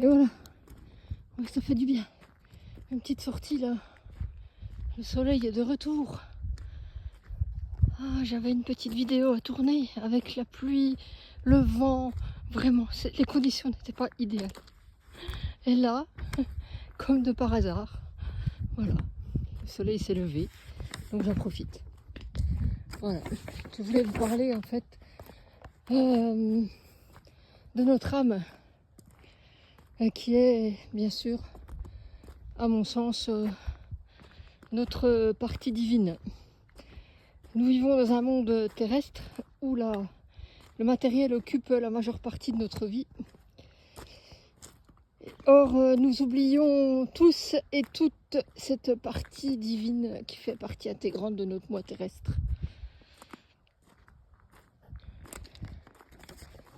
Et voilà, ouais, ça fait du bien. Une petite sortie là. Le soleil est de retour. Ah, j'avais une petite vidéo à tourner avec la pluie, le vent. Vraiment, les conditions n'étaient pas idéales. Et là, comme de par hasard, voilà, le soleil s'est levé, donc j'en profite. Voilà, je voulais vous parler en fait de notre âme, qui est bien sûr, à mon sens, notre partie divine. Nous vivons dans un monde terrestre où le matériel occupe la majeure partie de notre vie. Or, nous oublions tous et toutes cette partie divine qui fait partie intégrante de notre moi terrestre.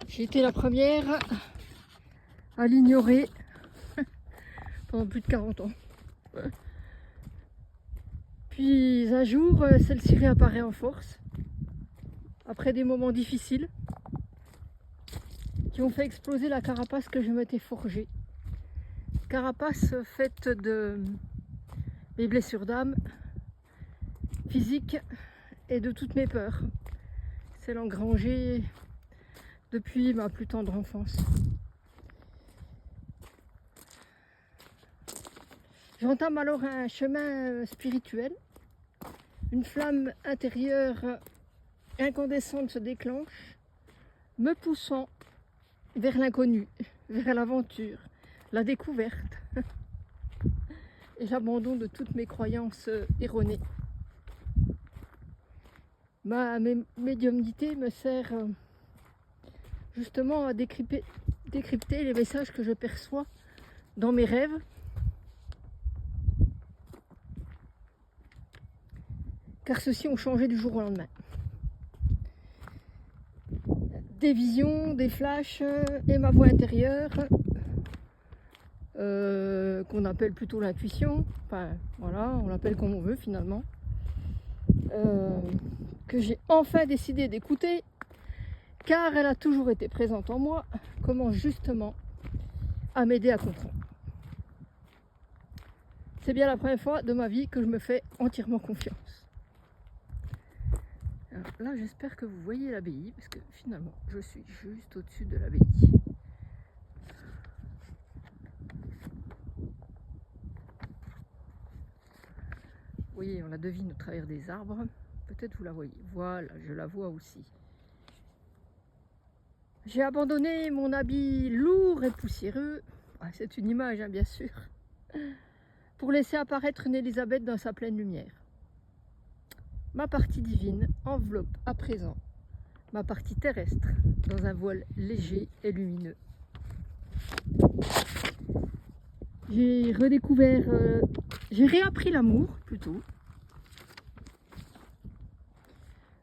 J'ai été la première à l'ignorer pendant plus de 40 ans. Puis un jour, celle-ci réapparaît en force, après des moments difficiles, qui ont fait exploser la carapace que je m'étais forgée. Carapace faite de mes blessures d'âme, physiques et de toutes mes peurs. Celles engrangées depuis ma plus tendre enfance. J'entame alors un chemin spirituel. Une flamme intérieure incandescente se déclenche, me poussant vers l'inconnu, vers l'aventure, la découverte et l'abandon de toutes mes croyances erronées. Ma médiumnité me sert justement à décrypter les messages que je perçois dans mes rêves, car ceux-ci ont changé du jour au lendemain. Des visions, des flashs et ma voix intérieure, qu'on appelle plutôt l'intuition, enfin voilà, on l'appelle comme on veut finalement, que j'ai enfin décidé d'écouter, car elle a toujours été présente en moi, commence justement à m'aider à comprendre. C'est bien la première fois de ma vie que je me fais entièrement confiance. Alors là, j'espère que vous voyez l'abbaye, parce que finalement, je suis juste au-dessus de l'abbaye. Vous voyez, on la devine au travers des arbres. Peut-être vous la voyez. Voilà, je la vois aussi. J'ai abandonné mon habit lourd et poussiéreux. C'est une image, hein, bien sûr. Pour laisser apparaître une Élisabeth dans sa pleine lumière. Ma partie divine enveloppe à présent ma partie terrestre dans un voile léger et lumineux. J'ai redécouvert, j'ai réappris l'amour plutôt.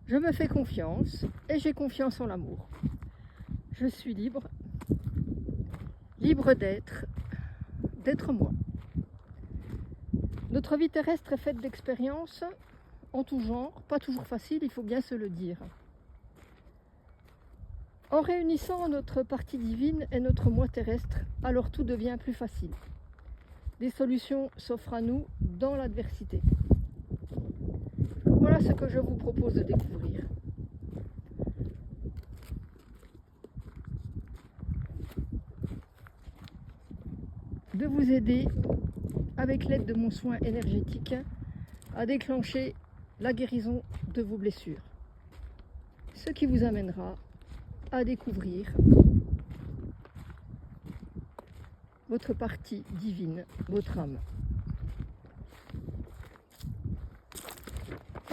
Je me fais confiance et j'ai confiance en l'amour. Je suis libre, libre d'être moi. Notre vie terrestre est faite d'expériences en tout genre, pas toujours facile, il faut bien se le dire. En réunissant notre partie divine et notre moi terrestre, alors tout devient plus facile. Des solutions s'offrent à nous dans l'adversité. Voilà ce que je vous propose de découvrir. De vous aider, avec l'aide de mon soin énergétique, à déclencher la guérison de vos blessures. Ce qui vous amènera à découvrir votre partie divine, votre âme.